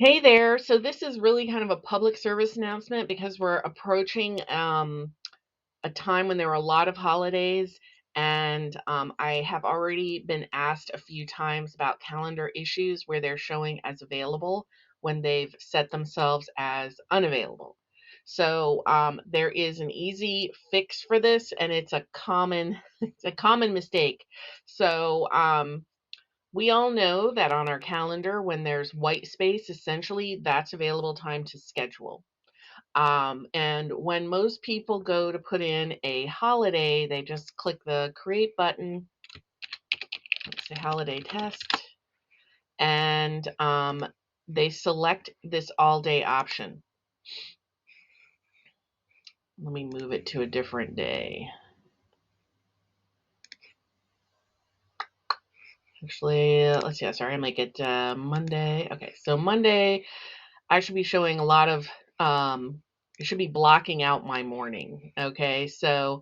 Hey there. So this is really kind of a public service announcement because we're approaching a time when there are a lot of holidays, and I have already been asked a few times about calendar issues where they're showing as available when they've set themselves as unavailable. So there is an easy fix for this, and it's a common it's a common mistake. So we all know that on our calendar, when there's white space, essentially that's available time to schedule. And when most people go to put in a holiday, they just click the create button, let's say holiday test, and they select this all day option. Let me move it to a different day. Actually, let's see, sorry, I make it Monday. Okay, so Monday, I should be showing a lot of, it should be blocking out my morning. Okay, so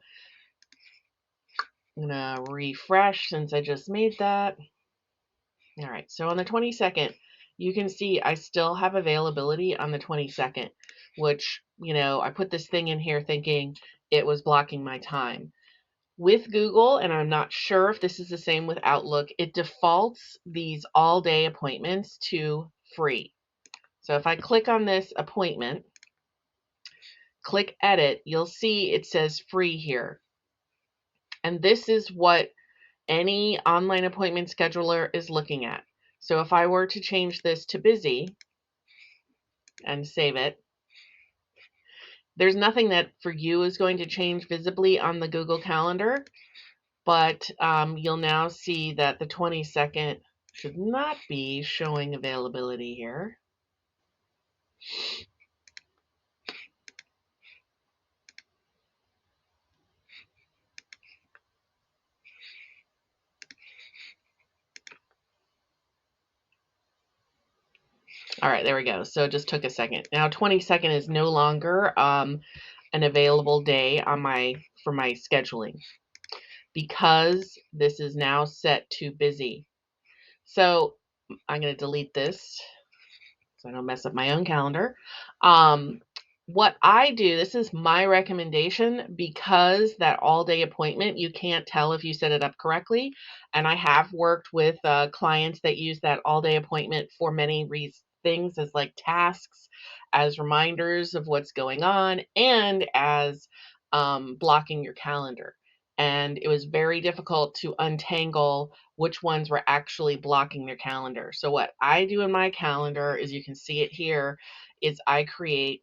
I'm gonna refresh since I just made that. All right, so on the 22nd, you can see I still have availability on the 22nd, which, I put this thing in here thinking it was blocking my time. With Google, and I'm not sure if this is the same with Outlook, it defaults these all day appointments to free. So if I click on this appointment, click edit, you'll see it says free here. And this is what any online appointment scheduler is looking at. So if I were to change this to busy and save it, there's nothing that for you is going to change visibly on the Google Calendar, but you'll now see that the 22nd should not be showing availability here. All right, there we go. So it just took a second. Now 22nd is no longer an available day on for my scheduling because this is now set to busy. So I'm going to delete this so I don't mess up my own calendar. What I do, this is my recommendation because that all day appointment, you can't tell if you set it up correctly. And I have worked with clients that use that all day appointment for many things as like tasks, as reminders of what's going on, and as blocking your calendar. And it was very difficult to untangle which ones were actually blocking their calendar. So what I do in my calendar, as you can see it here, is I create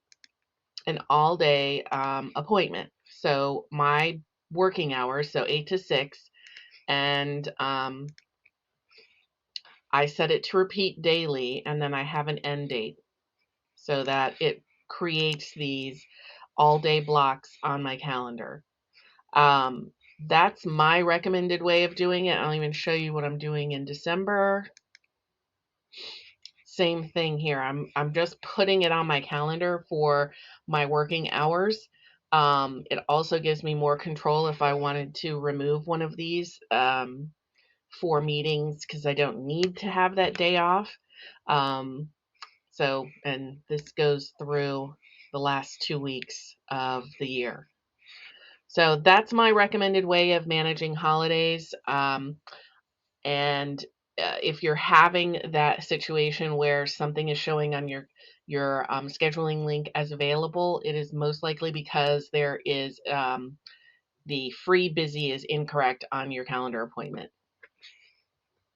an all day appointment. So my working hours, so 8 to 6, and I set it to repeat daily, and then I have an end date so that it creates these all day blocks on my calendar. That's my recommended way of doing it. I'll even show you what I'm doing in December. Same thing here. I'm just putting it on my calendar for my working hours. It also gives me more control if I wanted to remove one of these for meetings because I don't need to have that day off. And this goes through the last 2 weeks of the year. So that's my recommended way of managing holidays. And if you're having that situation where something is showing on your scheduling link as available, it is most likely because there is the free busy is incorrect on your calendar appointment.